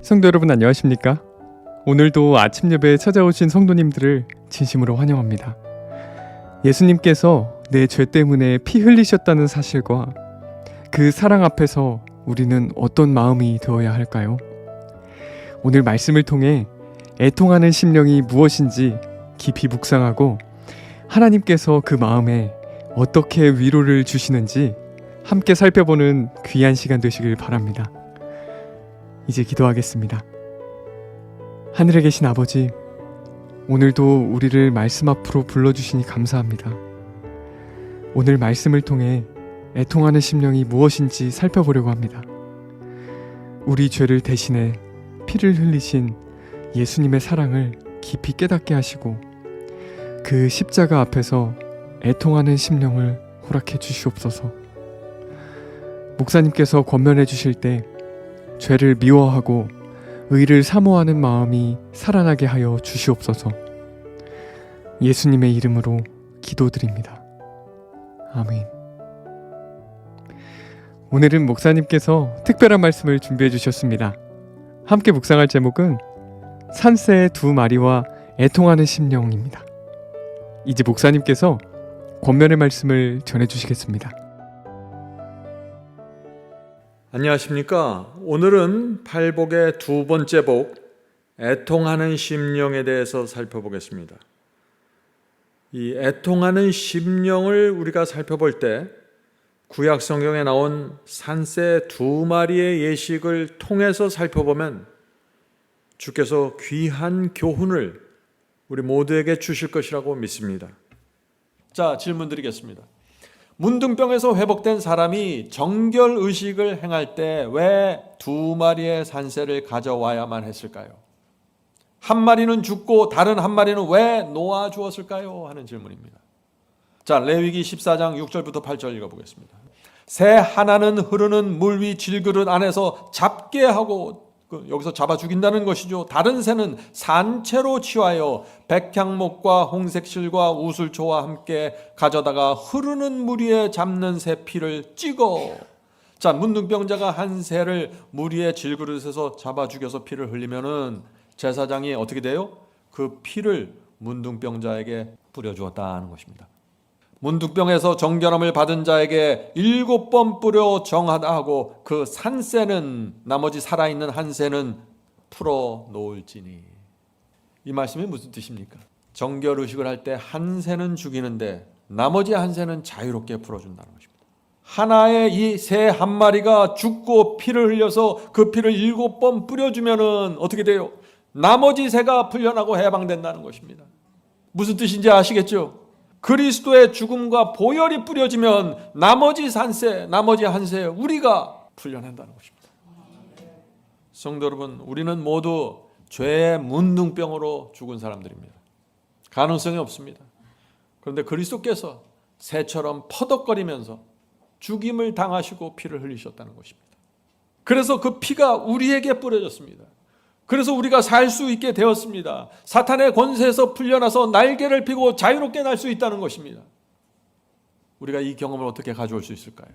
성도 여러분 안녕하십니까? 오늘도 아침 예배에 찾아오신 성도님들을 진심으로 환영합니다. 예수님께서 내 죄 때문에 피 흘리셨다는 사실과 그 사랑 앞에서 우리는 어떤 마음이 되어야 할까요? 오늘 말씀을 통해 애통하는 심령이 무엇인지 깊이 묵상하고 하나님께서 그 마음에 어떻게 위로를 주시는지 함께 살펴보는 귀한 시간 되시길 바랍니다. 이제 기도하겠습니다. 하늘에 계신 아버지, 오늘도 우리를 말씀 앞으로 불러주시니 감사합니다. 오늘 말씀을 통해 애통하는 심령이 무엇인지 살펴보려고 합니다. 우리 죄를 대신해 피를 흘리신 예수님의 사랑을 깊이 깨닫게 하시고 그 십자가 앞에서 애통하는 심령을 허락해 주시옵소서. 목사님께서 권면해 주실 때 죄를 미워하고 의를 사모하는 마음이 살아나게 하여 주시옵소서. 예수님의 이름으로 기도드립니다. 아멘. 오늘은 목사님께서 특별한 말씀을 준비해 주셨습니다. 함께 묵상할 제목은 산새의 두 마리와 애통하는 심령입니다. 이제 목사님께서 권면의 말씀을 전해 주시겠습니다. 안녕하십니까? 오늘은 팔복의 두 번째 복, 애통하는 심령에 대해서 살펴보겠습니다. 이 애통하는 심령을 우리가 살펴볼 때 구약 성경에 나온 산새 두 마리의 예식을 통해서 살펴보면 주께서 귀한 교훈을 우리 모두에게 주실 것이라고 믿습니다. 자, 질문 드리겠습니다. 문둥병에서 회복된 사람이 정결의식을 행할 때 왜 두 마리의 산새를 가져와야만 했을까요? 한 마리는 죽고 다른 한 마리는 왜 놓아주었을까요? 하는 질문입니다. 자, 레위기 14장 6절부터 8절 읽어보겠습니다. 새 하나는 흐르는 물 위 질그릇 안에서 잡게 하고, 여기서 잡아 죽인다는 것이죠. 다른 새는 산채로 취하여 백향목과 홍색실과 우슬초와 함께 가져다가 흐르는 물 위에 잡는 새 피를 찍어. 자, 문둥병자가 한 새를 물 위에 질그릇에서 잡아 죽여서 피를 흘리면은 제사장이 어떻게 돼요? 그 피를 문둥병자에게 뿌려주었다는 것입니다. 문둥병에서 정결함을 받은 자에게 7번 뿌려 정하다 하고 그 산새는, 나머지 살아있는 한 새는 풀어 놓을지니. 이 말씀이 무슨 뜻입니까? 정결의식을 할 때 한 새는 죽이는데 나머지 한 새는 자유롭게 풀어준다는 것입니다. 하나의 이 새 한 마리가 죽고 피를 흘려서 그 피를 7번 뿌려주면은 어떻게 돼요? 나머지 새가 풀려나고 해방된다는 것입니다. 무슨 뜻인지 아시겠죠? 그리스도의 죽음과 보혈이 뿌려지면 나머지 산새, 나머지 한 새, 우리가 풀려난다는 것입니다. 성도 여러분, 우리는 모두 죄의 문둥병으로 죽은 사람들입니다. 가능성이 없습니다. 그런데 그리스도께서 새처럼 퍼덕거리면서 죽임을 당하시고 피를 흘리셨다는 것입니다. 그래서 그 피가 우리에게 뿌려졌습니다. 그래서 우리가 살 수 있게 되었습니다. 사탄의 권세에서 풀려나서 날개를 펴고 자유롭게 날 수 있다는 것입니다. 우리가 이 경험을 어떻게 가져올 수 있을까요?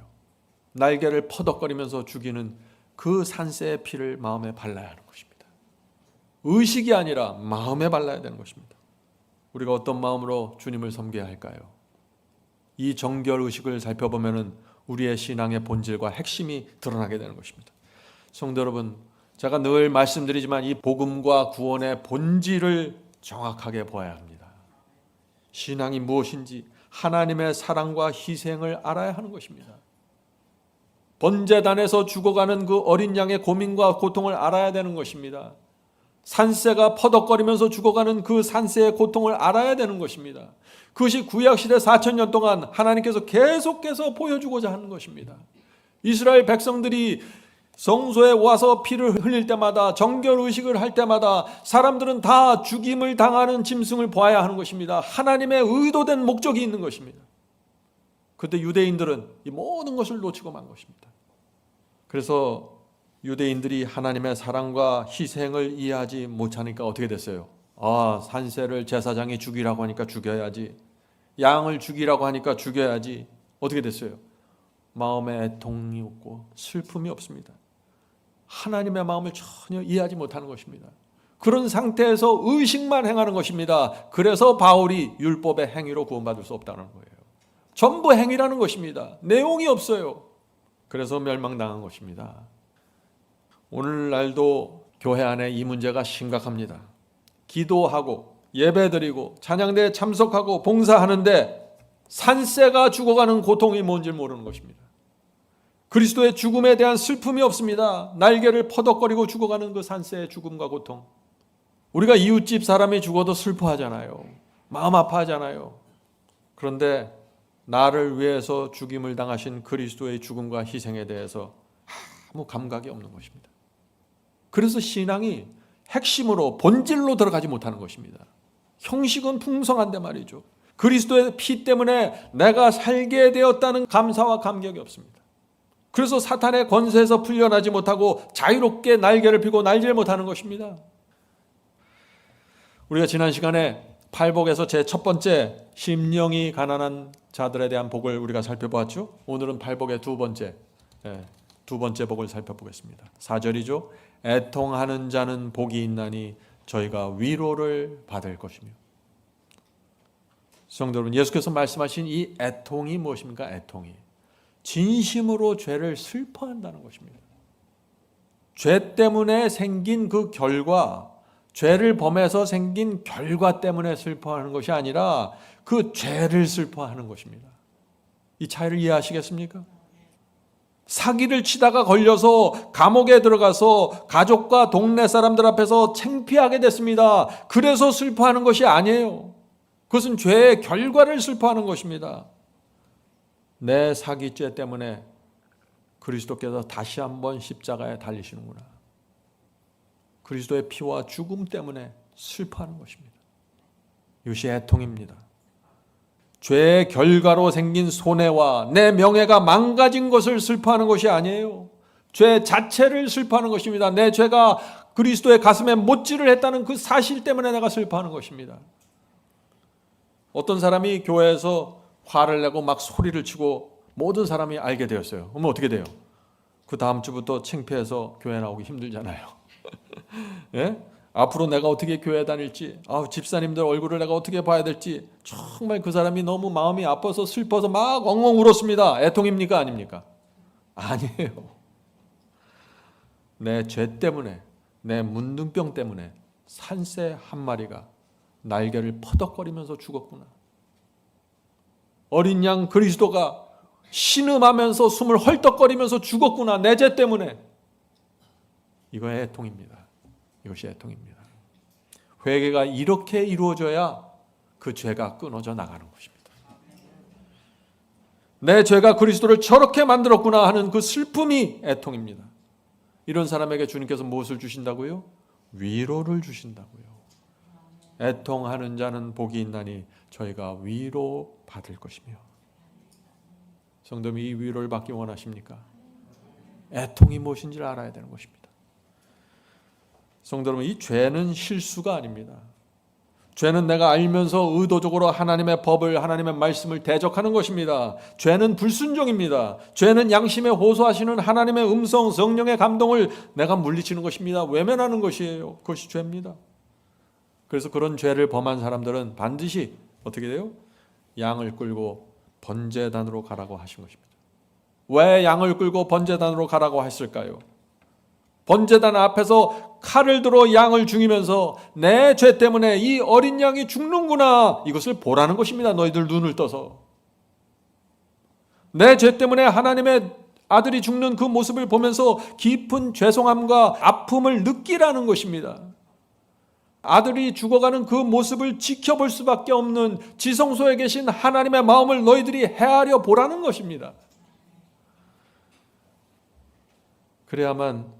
날개를 퍼덕거리면서 죽이는 그 산새의 피를 마음에 발라야 하는 것입니다. 의식이 아니라 마음에 발라야 되는 것입니다. 우리가 어떤 마음으로 주님을 섬겨야 할까요? 이 정결의식을 살펴보면 우리의 신앙의 본질과 핵심이 드러나게 되는 것입니다. 성도 여러분, 제가 늘 말씀드리지만 이 복음과 구원의 본질을 정확하게 보아야 합니다. 신앙이 무엇인지 하나님의 사랑과 희생을 알아야 하는 것입니다. 번제단에서 죽어가는 그 어린 양의 고민과 고통을 알아야 되는 것입니다. 산새가 퍼덕거리면서 죽어가는 그 산새의 고통을 알아야 되는 것입니다. 그것이 구약시대 4,000년 동안 하나님께서 계속해서 보여주고자 하는 것입니다. 이스라엘 백성들이 성소에 와서 피를 흘릴 때마다, 정결의식을 할 때마다 사람들은 다 죽임을 당하는 짐승을 보아야 하는 것입니다. 하나님의 의도된 목적이 있는 것입니다. 그때 유대인들은 이 모든 것을 놓치고 만 것입니다. 그래서 유대인들이 하나님의 사랑과 희생을 이해하지 못하니까 어떻게 됐어요? 산새를 제사장이 죽이라고 하니까 죽여야지, 양을 죽이라고 하니까 죽여야지. 어떻게 됐어요? 마음에 애통이 없고 슬픔이 없습니다. 하나님의 마음을 전혀 이해하지 못하는 것입니다. 그런 상태에서 의식만 행하는 것입니다. 그래서 바울이 율법의 행위로 구원받을 수 없다는 거예요. 전부 행위라는 것입니다. 내용이 없어요. 그래서 멸망당한 것입니다. 오늘날도 교회 안에 이 문제가 심각합니다. 기도하고 예배드리고 찬양대에 참석하고 봉사하는데 산새가 죽어가는 고통이 뭔지 모르는 것입니다. 그리스도의 죽음에 대한 슬픔이 없습니다. 날개를 퍼덕거리고 죽어가는 그 산새의 죽음과 고통. 우리가 이웃집 사람이 죽어도 슬퍼하잖아요. 마음 아파하잖아요. 그런데 나를 위해서 죽임을 당하신 그리스도의 죽음과 희생에 대해서 아무 감각이 없는 것입니다. 그래서 신앙이 핵심으로 본질로 들어가지 못하는 것입니다. 형식은 풍성한데 말이죠. 그리스도의 피 때문에 내가 살게 되었다는 감사와 감격이 없습니다. 그래서 사탄의 권세에서 풀려나지 못하고 자유롭게 날개를 펴고 날지를 못하는 것입니다. 우리가 지난 시간에 팔복에서 제 첫 번째 심령이 가난한 자들에 대한 복을 우리가 살펴보았죠. 오늘은 팔복의 두 번째 복을 살펴보겠습니다. 4절이죠. 애통하는 자는 복이 있나니 저희가 위로를 받을 것이며. 성도 여러분, 예수께서 말씀하신 이 애통이 무엇입니까? 애통이 진심으로 죄를 슬퍼한다는 것입니다. 죄 때문에 생긴 그 결과, 죄를 범해서 생긴 결과 때문에 슬퍼하는 것이 아니라 그 죄를 슬퍼하는 것입니다. 이 차이를 이해하시겠습니까? 사기를 치다가 걸려서 감옥에 들어가서 가족과 동네 사람들 앞에서 창피하게 됐습니다. 그래서 슬퍼하는 것이 아니에요. 그것은 죄의 결과를 슬퍼하는 것입니다. 내 사기죄 때문에 그리스도께서 다시 한번 십자가에 달리시는구나. 그리스도의 피와 죽음 때문에 슬퍼하는 것입니다. 이것이 애통입니다. 죄의 결과로 생긴 손해와 내 명예가 망가진 것을 슬퍼하는 것이 아니에요. 죄 자체를 슬퍼하는 것입니다. 내 죄가 그리스도의 가슴에 못질을 했다는 그 사실 때문에 내가 슬퍼하는 것입니다. 어떤 사람이 교회에서 화를 내고 막 소리를 치고 모든 사람이 알게 되었어요. 그러면 어떻게 돼요? 그 다음 주부터 창피해서 교회 나오기 힘들잖아요. 예? 앞으로 내가 어떻게 교회 다닐지, 집사님들 얼굴을 내가 어떻게 봐야 될지, 정말 그 사람이 너무 마음이 아파서 슬퍼서 막 엉엉 울었습니다. 애통입니까? 아닙니까? 아니에요. 내 죄 때문에, 내 문둥병 때문에 산새 한 마리가 날개를 퍼덕거리면서 죽었구나. 어린 양 그리스도가 신음하면서 숨을 헐떡거리면서 죽었구나. 내 죄 때문에. 이거의 애통입니다. 이것이 애통입니다. 회개가 이렇게 이루어져야 그 죄가 끊어져 나가는 것입니다. 내 죄가 그리스도를 저렇게 만들었구나 하는 그 슬픔이 애통입니다. 이런 사람에게 주님께서 무엇을 주신다고요? 위로를 주신다고요. 애통하는 자는 복이 있나니 저희가 위로 받을 것이며. 성도님, 이 위로를 받기 원하십니까? 애통이 무엇인지를 알아야 되는 것입니다. 성도 여러분, 이 죄는 실수가 아닙니다. 죄는 내가 알면서 의도적으로 하나님의 법을, 하나님의 말씀을 대적하는 것입니다. 죄는 불순종입니다. 죄는 양심에 호소하시는 하나님의 음성, 성령의 감동을 내가 물리치는 것입니다. 외면하는 것이에요. 그것이 죄입니다. 그래서 그런 죄를 범한 사람들은 반드시 어떻게 돼요? 양을 끌고 번제단으로 가라고 하신 것입니다. 왜 양을 끌고 번제단으로 가라고 했을까요? 번제단 앞에서 칼을 들어 양을 죽이면서 내 죄 때문에 이 어린 양이 죽는구나, 이것을 보라는 것입니다. 너희들 눈을 떠서. 내 죄 때문에 하나님의 아들이 죽는 그 모습을 보면서 깊은 죄송함과 아픔을 느끼라는 것입니다. 아들이 죽어가는 그 모습을 지켜볼 수밖에 없는 지성소에 계신 하나님의 마음을 너희들이 헤아려 보라는 것입니다. 그래야만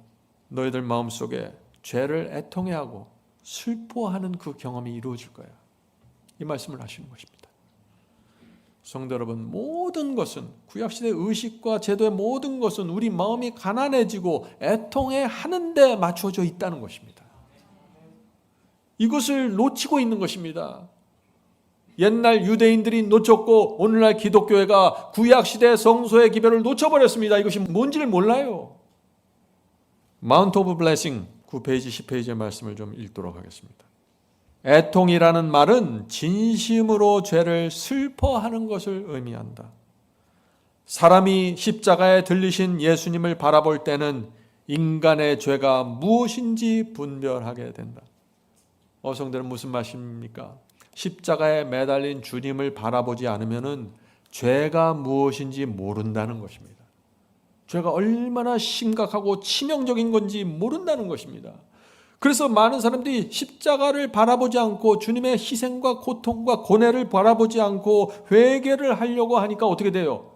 너희들 마음속에 죄를 애통해하고 슬퍼하는 그 경험이 이루어질 거야. 이 말씀을 하시는 것입니다. 성도 여러분, 모든 것은, 구약시대의 의식과 제도의 모든 것은 우리 마음이 가난해지고 애통해 하는데 맞춰져 있다는 것입니다. 이것을 놓치고 있는 것입니다. 옛날 유대인들이 놓쳤고 오늘날 기독교회가 구약시대 성소의 기별을 놓쳐버렸습니다. 이것이 뭔지를 몰라요. 마운트 오브 블레싱 9페이지 10페이지의 말씀을 좀 읽도록 하겠습니다. 애통이라는 말은 진심으로 죄를 슬퍼하는 것을 의미한다. 사람이 십자가에 들리신 예수님을 바라볼 때는 인간의 죄가 무엇인지 분별하게 된다. 성도들은 무슨 말씀입니까? 십자가에 매달린 주님을 바라보지 않으면 죄가 무엇인지 모른다는 것입니다. 죄가 얼마나 심각하고 치명적인 건지 모른다는 것입니다. 그래서 많은 사람들이 십자가를 바라보지 않고 주님의 희생과 고통과 고뇌를 바라보지 않고 회개를 하려고 하니까 어떻게 돼요?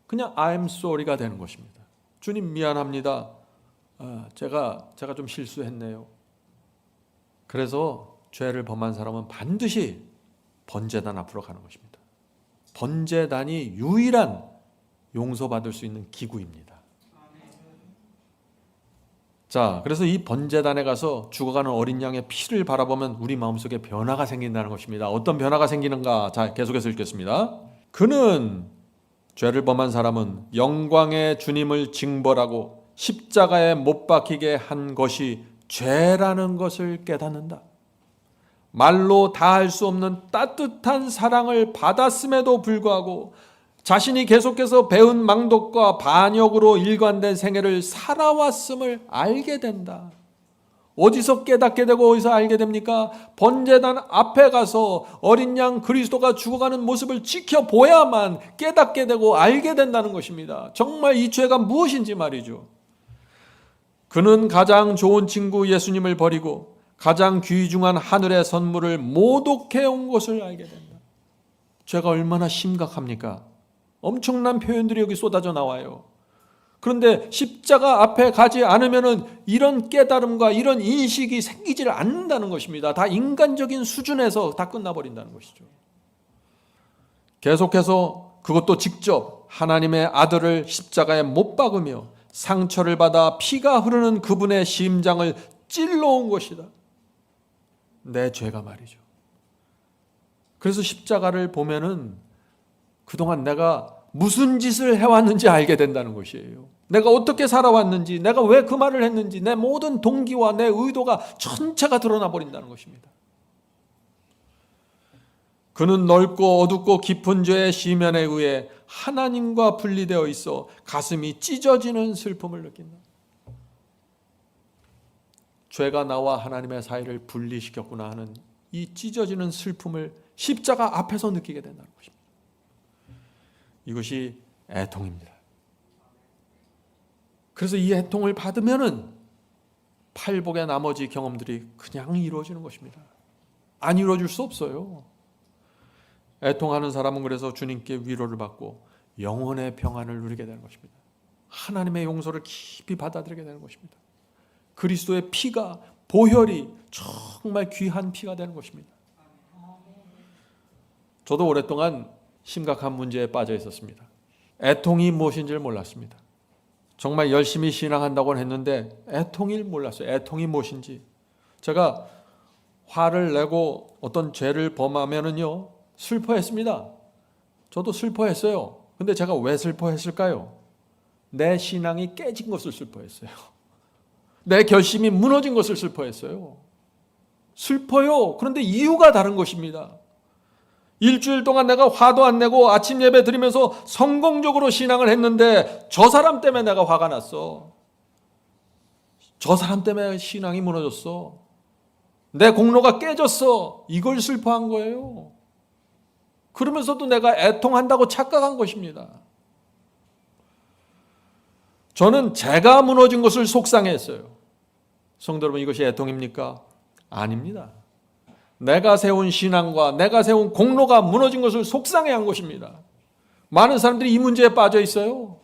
그냥 I'm sorry가 되는 것입니다. 주님 미안합니다. 제가 좀 실수했네요. 그래서 죄를 범한 사람은 반드시 번제단 앞으로 가는 것입니다. 번제단이 유일한 용서받을 수 있는 기구입니다. 자, 그래서 이 번제단에 가서 죽어가는 어린 양의 피를 바라보면 우리 마음속에 변화가 생긴다는 것입니다. 어떤 변화가 생기는가? 자, 계속해서 읽겠습니다. 그는, 죄를 범한 사람은 영광의 주님을 징벌하고 십자가에 못 박히게 한 것이 죄라는 것을 깨닫는다. 말로 다 할 수 없는 따뜻한 사랑을 받았음에도 불구하고 자신이 계속해서 배운 망독과 반역으로 일관된 생애를 살아왔음을 알게 된다. 어디서 깨닫게 되고 어디서 알게 됩니까? 번제단 앞에 가서 어린 양 그리스도가 죽어가는 모습을 지켜보야만 깨닫게 되고 알게 된다는 것입니다. 정말 이 죄가 무엇인지 말이죠. 그는 가장 좋은 친구 예수님을 버리고 가장 귀중한 하늘의 선물을 모독해온 것을 알게 된다. 죄가 얼마나 심각합니까? 엄청난 표현들이 여기 쏟아져 나와요. 그런데 십자가 앞에 가지 않으면은 이런 깨달음과 이런 인식이 생기질 않는다는 것입니다. 다 인간적인 수준에서 다 끝나버린다는 것이죠. 계속해서 그것도 직접 하나님의 아들을 십자가에 못 박으며 상처를 받아 피가 흐르는 그분의 심장을 찔러온 것이다. 내 죄가 말이죠. 그래서 십자가를 보면은 그동안 내가 무슨 짓을 해왔는지 알게 된다는 것이에요. 내가 어떻게 살아왔는지, 내가 왜 그 말을 했는지, 내 모든 동기와 내 의도가 전체가 드러나 버린다는 것입니다. 그는 넓고 어둡고 깊은 죄의 시면에 의해 하나님과 분리되어 있어 가슴이 찢어지는 슬픔을 느낀다. 죄가 나와 하나님의 사이를 분리시켰구나 하는 이 찢어지는 슬픔을 십자가 앞에서 느끼게 된다는 것입니다. 이것이 애통입니다. 그래서 이 애통을 받으면은 팔복의 나머지 경험들이 그냥 이루어지는 것입니다. 안 이루어질 수 없어요. 애통하는 사람은 그래서 주님께 위로를 받고 영혼의 평안을 누리게 되는 것입니다. 하나님의 용서를 깊이 받아들이게 되는 것입니다. 그리스도의 피가, 보혈이 정말 귀한 피가 되는 것입니다. 저도 오랫동안 심각한 문제에 빠져 있었습니다. 애통이 무엇인지를 몰랐습니다. 정말 열심히 신앙한다고는 했는데 애통을 몰랐어요. 애통이 무엇인지. 제가 화를 내고 어떤 죄를 범하면은요 슬퍼했습니다. 저도 슬퍼했어요. 근데 제가 왜 슬퍼했을까요? 내 신앙이 깨진 것을 슬퍼했어요. 내 결심이 무너진 것을 슬퍼했어요. 슬퍼요. 그런데 이유가 다른 것입니다. 일주일 동안 내가 화도 안 내고 아침 예배 드리면서 성공적으로 신앙을 했는데 저 사람 때문에 내가 화가 났어. 저 사람 때문에 신앙이 무너졌어. 내 공로가 깨졌어. 이걸 슬퍼한 거예요. 그러면서도 내가 애통한다고 착각한 것입니다. 저는 제가 무너진 것을 속상해했어요. 성도 여러분, 이것이 애통입니까? 아닙니다. 내가 세운 신앙과 내가 세운 공로가 무너진 것을 속상해한 것입니다. 많은 사람들이 이 문제에 빠져 있어요.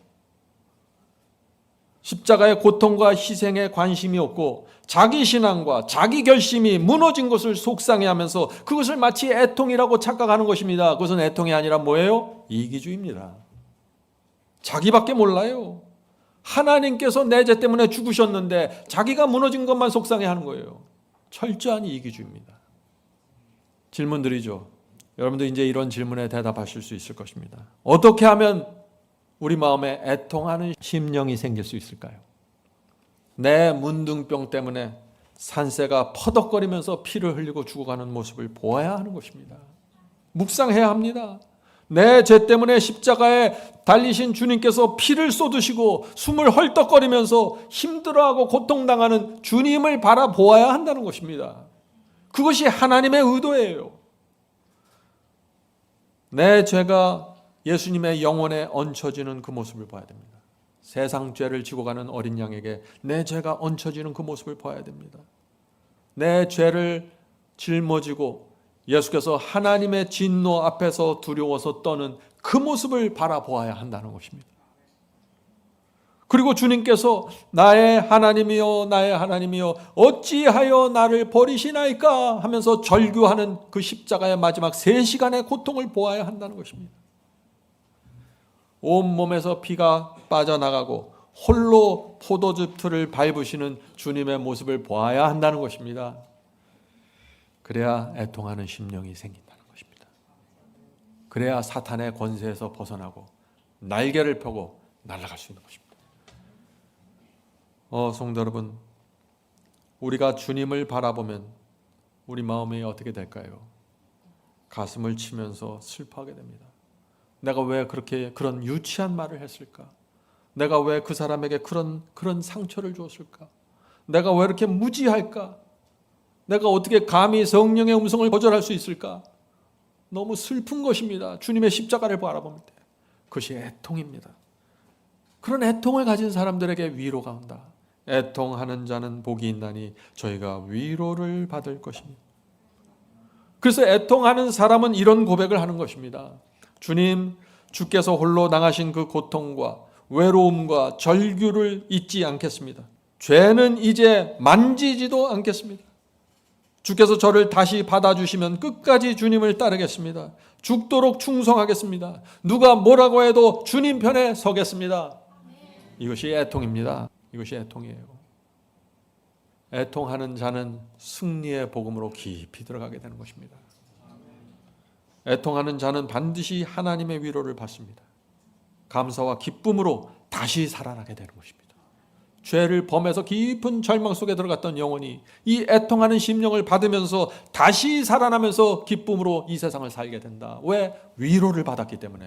십자가의 고통과 희생에 관심이 없고 자기 신앙과 자기 결심이 무너진 것을 속상해하면서 그것을 마치 애통이라고 착각하는 것입니다. 그것은 애통이 아니라 뭐예요? 이기주의입니다. 자기밖에 몰라요. 하나님께서 내 죄 때문에 죽으셨는데 자기가 무너진 것만 속상해하는 거예요. 철저한 이기주의입니다. 질문 드리죠. 여러분도 이제 이런 질문에 대답하실 수 있을 것입니다. 어떻게 하면 우리 마음에 애통하는 심령이 생길 수 있을까요? 내 문둥병 때문에 산새가 퍼덕거리면서 피를 흘리고 죽어가는 모습을 보아야 하는 것입니다. 묵상해야 합니다. 내 죄 때문에 십자가에 달리신 주님께서 피를 쏟으시고 숨을 헐떡거리면서 힘들어하고 고통당하는 주님을 바라보아야 한다는 것입니다. 그것이 하나님의 의도예요. 내 죄가 예수님의 영혼에 얹혀지는 그 모습을 봐야 됩니다. 세상 죄를 지고 가는 어린 양에게 내 죄가 얹혀지는 그 모습을 봐야 됩니다. 내 죄를 짊어지고 예수께서 하나님의 진노 앞에서 두려워서 떠는 그 모습을 바라보아야 한다는 것입니다. 그리고 주님께서 나의 하나님이여 나의 하나님이여 어찌하여 나를 버리시나이까 하면서 절규하는 그 십자가의 마지막 3시간의 고통을 보아야 한다는 것입니다. 온몸에서 피가 빠져나가고 홀로 포도즙틀을 밟으시는 주님의 모습을 보아야 한다는 것입니다. 그래야 애통하는 심령이 생긴다는 것입니다. 그래야 사탄의 권세에서 벗어나고 날개를 펴고 날아갈 수 있는 것입니다. 성도 여러분, 우리가 주님을 바라보면 우리 마음이 어떻게 될까요? 가슴을 치면서 슬퍼하게 됩니다. 내가 왜 그런 유치한 말을 했을까? 내가 왜 그 사람에게 그런 상처를 주었을까? 내가 왜 이렇게 무지할까? 내가 어떻게 감히 성령의 음성을 거절할 수 있을까? 너무 슬픈 것입니다. 주님의 십자가를 바라볼 때. 그것이 애통입니다. 그런 애통을 가진 사람들에게 위로가 온다. 애통하는 자는 복이 있나니 저희가 위로를 받을 것입니다. 그래서 애통하는 사람은 이런 고백을 하는 것입니다. 주님, 주께서 홀로 당하신 그 고통과 외로움과 절규를 잊지 않겠습니다. 죄는 이제 만지지도 않겠습니다. 주께서 저를 다시 받아주시면 끝까지 주님을 따르겠습니다. 죽도록 충성하겠습니다. 누가 뭐라고 해도 주님 편에 서겠습니다. 이것이 애통입니다. 이것이 애통이에요. 애통하는 자는 승리의 복음으로 깊이 들어가게 되는 것입니다. 애통하는 자는 반드시 하나님의 위로를 받습니다. 감사와 기쁨으로 다시 살아나게 되는 것입니다. 죄를 범해서 깊은 절망 속에 들어갔던 영혼이 이 애통하는 심령을 받으면서 다시 살아나면서 기쁨으로 이 세상을 살게 된다. 왜? 위로를 받았기 때문에.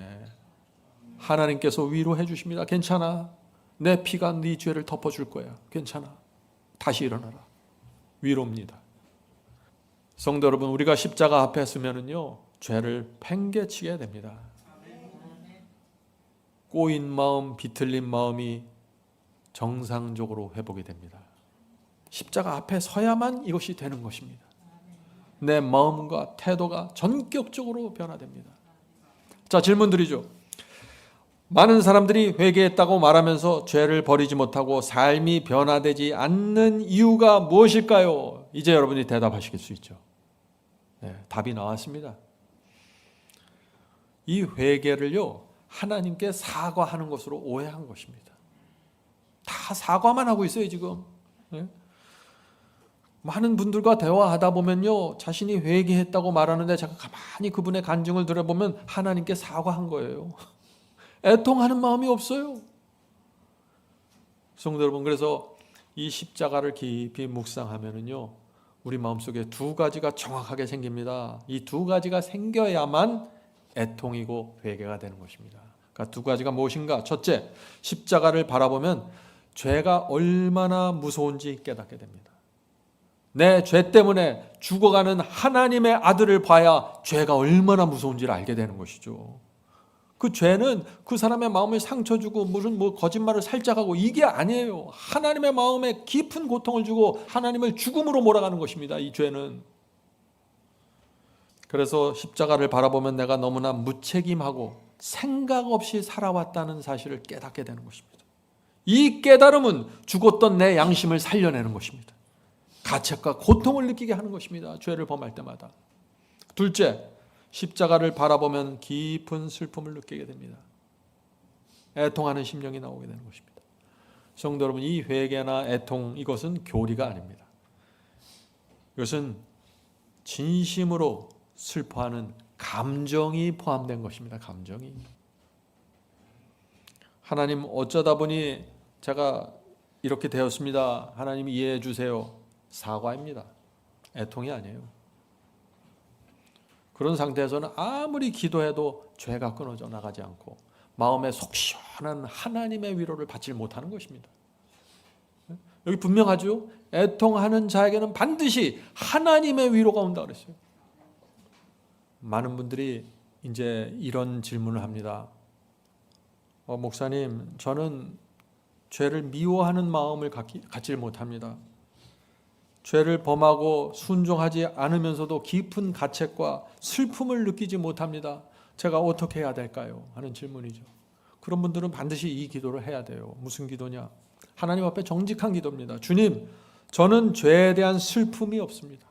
하나님께서 위로해 주십니다. 괜찮아. 내 피가 네 죄를 덮어줄 거야. 괜찮아. 다시 일어나라. 위로입니다. 성도 여러분, 우리가 십자가 앞에 서면은요, 죄를 팽개치게 됩니다. 꼬인 마음, 비틀린 마음이 정상적으로 회복이 됩니다. 십자가 앞에 서야만 이것이 되는 것입니다. 내 마음과 태도가 전격적으로 변화됩니다. 자, 질문 드리죠. 많은 사람들이 회개했다고 말하면서 죄를 버리지 못하고 삶이 변화되지 않는 이유가 무엇일까요? 이제 여러분이 대답하실 수 있죠. 네, 답이 나왔습니다. 이 회개를요, 하나님께 사과하는 것으로 오해한 것입니다. 다 사과만 하고 있어요, 지금. 네? 많은 분들과 대화하다 보면요, 자신이 회개했다고 말하는데 제가 가만히 그분의 간증을 들어보면 하나님께 사과한 거예요. 애통하는 마음이 없어요. 성도 여러분, 그래서 이 십자가를 깊이 묵상하면은요, 우리 마음속에 2가지가 정확하게 생깁니다. 이 2가지가 생겨야만 애통이고 회개가 되는 것입니다. 그러니까 2가지가 무엇인가? 첫째, 십자가를 바라보면 죄가 얼마나 무서운지 깨닫게 됩니다. 내 죄 때문에 죽어가는 하나님의 아들을 봐야 죄가 얼마나 무서운지를 알게 되는 것이죠. 그 죄는 그 사람의 마음을 상처 주고 무슨 거짓말을 살짝 하고 이게 아니에요. 하나님의 마음에 깊은 고통을 주고 하나님을 죽음으로 몰아가는 것입니다. 이 죄는. 그래서 십자가를 바라보면 내가 너무나 무책임하고 생각 없이 살아왔다는 사실을 깨닫게 되는 것입니다. 이 깨달음은 죽었던 내 양심을 살려내는 것입니다. 가책과 고통을 느끼게 하는 것입니다. 죄를 범할 때마다. 둘째, 십자가를 바라보면 깊은 슬픔을 느끼게 됩니다. 애통하는 심령이 나오게 되는 것입니다. 성도 여러분, 이 회개나 애통, 이것은 교리가 아닙니다. 이것은 진심으로 슬퍼하는 감정이 포함된 것입니다. 감정이. 하나님, 어쩌다 보니 제가 이렇게 되었습니다. 하나님 이해해 주세요. 사과입니다. 애통이 아니에요. 그런 상태에서는 아무리 기도해도 죄가 끊어져 나가지 않고 마음에 속 시원한 하나님의 위로를 받지 못하는 것입니다. 여기 분명하죠? 애통하는 자에게는 반드시 하나님의 위로가 온다 그랬어요. 많은 분들이 이제 이런 질문을 합니다. 목사님, 저는 죄를 미워하는 마음을 갖지 못합니다. 죄를 범하고 순종하지 않으면서도 깊은 가책과 슬픔을 느끼지 못합니다. 제가 어떻게 해야 될까요? 하는 질문이죠. 그런 분들은 반드시 이 기도를 해야 돼요. 무슨 기도냐? 하나님 앞에 정직한 기도입니다. 주님, 저는 죄에 대한 슬픔이 없습니다.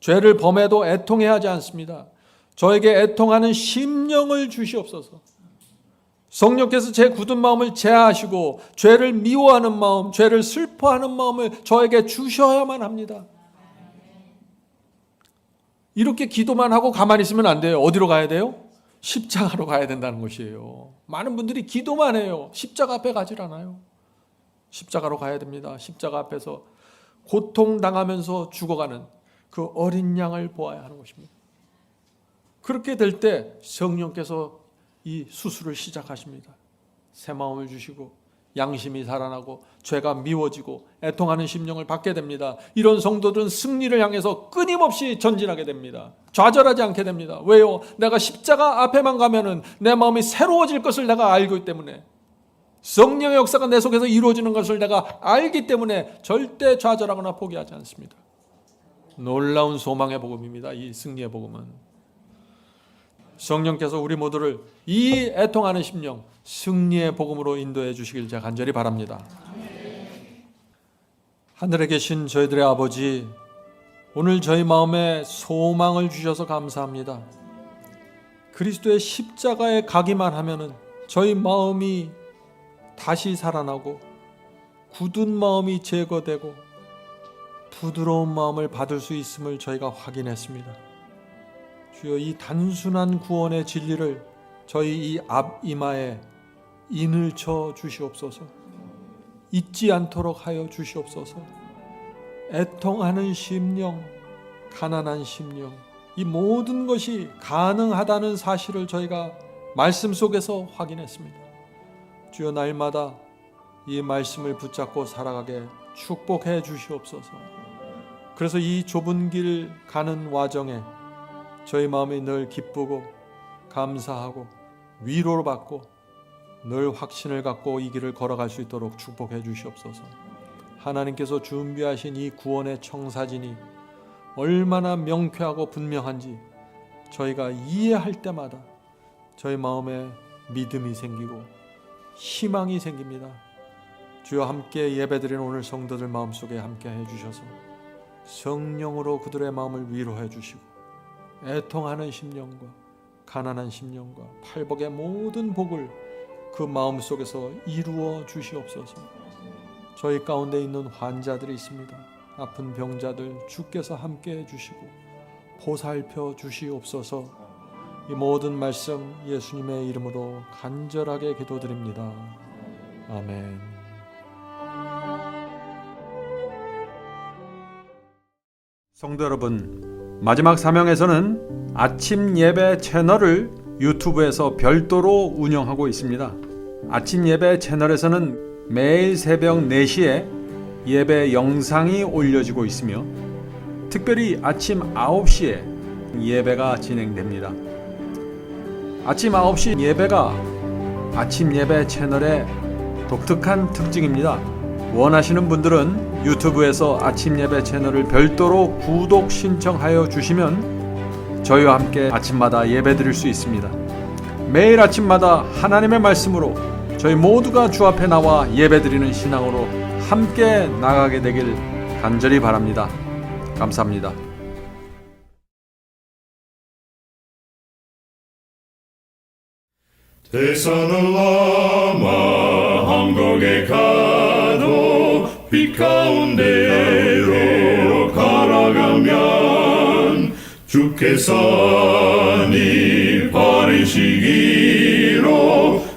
죄를 범해도 애통해 하지 않습니다. 저에게 애통하는 심령을 주시옵소서. 성령께서 제 굳은 마음을 제하시고 죄를 미워하는 마음, 죄를 슬퍼하는 마음을 저에게 주셔야만 합니다. 이렇게 기도만 하고 가만히 있으면 안 돼요. 어디로 가야 돼요? 십자가로 가야 된다는 것이에요. 많은 분들이 기도만 해요. 십자가 앞에 가질 않아요. 십자가로 가야 됩니다. 십자가 앞에서 고통당하면서 죽어가는 그 어린 양을 보아야 하는 것입니다. 그렇게 될 때 성령께서 이 수술을 시작하십니다. 새 마음을 주시고 양심이 살아나고 죄가 미워지고 애통하는 심령을 받게 됩니다. 이런 성도들은 승리를 향해서 끊임없이 전진하게 됩니다. 좌절하지 않게 됩니다. 왜요? 내가 십자가 앞에만 가면은 내 마음이 새로워질 것을 내가 알기 때문에, 성령의 역사가 내 속에서 이루어지는 것을 내가 알기 때문에 절대 좌절하거나 포기하지 않습니다. 놀라운 소망의 복음입니다. 이 승리의 복음은. 성령께서 우리 모두를 이 애통하는 심령, 승리의 복음으로 인도해 주시길 제가 간절히 바랍니다. 하늘에 계신 저희들의 아버지, 오늘 저희 마음에 소망을 주셔서 감사합니다. 그리스도의 십자가에 가기만 하면은 저희 마음이 다시 살아나고 굳은 마음이 제거되고 부드러운 마음을 받을 수 있음을 저희가 확인했습니다. 주여, 이 단순한 구원의 진리를 저희 이 앞이마에 인을 쳐 주시옵소서. 잊지 않도록 하여 주시옵소서. 애통하는 심령, 가난한 심령, 이 모든 것이 가능하다는 사실을 저희가 말씀 속에서 확인했습니다. 주여, 날마다 이 말씀을 붙잡고 살아가게 축복해 주시옵소서. 그래서 이 좁은 길 가는 와정에 저희 마음이 늘 기쁘고 감사하고 위로를 받고 늘 확신을 갖고 이 길을 걸어갈 수 있도록 축복해 주시옵소서. 하나님께서 준비하신 이 구원의 청사진이 얼마나 명쾌하고 분명한지 저희가 이해할 때마다 저희 마음에 믿음이 생기고 희망이 생깁니다. 주여, 함께 예배드리는 오늘 성도들 마음속에 함께 해주셔서 성령으로 그들의 마음을 위로해 주시고 애통하는 심령과 가난한 심령과 팔복의 모든 복을 그 마음속에서 이루어 주시옵소서. 저희 가운데 있는 환자들이 있습니다. 아픈 병자들 주께서 함께 해주시고 보살펴 주시옵소서. 이 모든 말씀 예수님의 이름으로 간절하게 기도드립니다. 아멘. 성도 여러분, 마지막 사명에서는 아침 예배 채널을 유튜브에서 별도로 운영하고 있습니다. 아침 예배 채널에서는 매일 새벽 4시에 예배 영상이 올려지고 있으며 특별히 아침 9시에 예배가 진행됩니다. 아침 9시 예배가 아침 예배 채널의 독특한 특징입니다. 원하시는 분들은 유튜브에서 아침 예배 채널을 별도로 구독 신청하여 주시면 저희와 함께 아침마다 예배 드릴 수 있습니다. 매일 아침마다 하나님의 말씀으로 저희 모두가 주 앞에 나와 예배 드리는 신앙으로 함께 나가게 되길 간절히 바랍니다. 감사합니다. 대산을 넘어 한국에 가도 빛 가운데로 걸어가면 주께서 네 버리시기로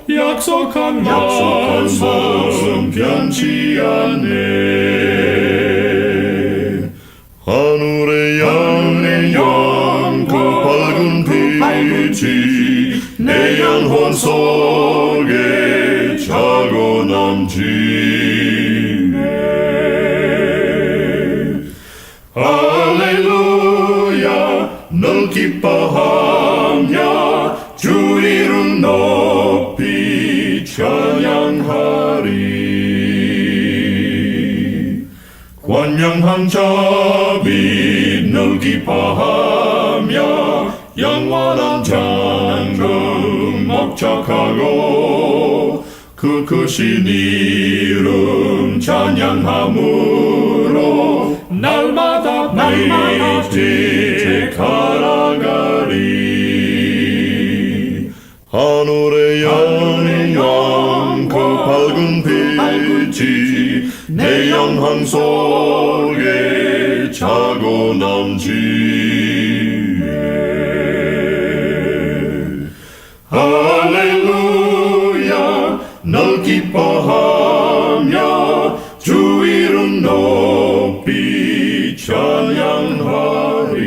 약속한 말씀 변치 않네. 하늘의 양 그 밝은 빛이 내 영혼 속에 자고 남지네. 할렐루야 널 기뻐하며 주 이름 높이 찬양하리. 권명한 자비 널 기뻐하며 영원한 장금 목적하고 그 크신 이름 찬양함으로 날마다 빛에 갈아가리. 하늘의 양 그 밝은 빛이 내 영혼 속에 자고 남지네. 할렐루야 널 기뻐하며 주 이름 높이 찬양하리.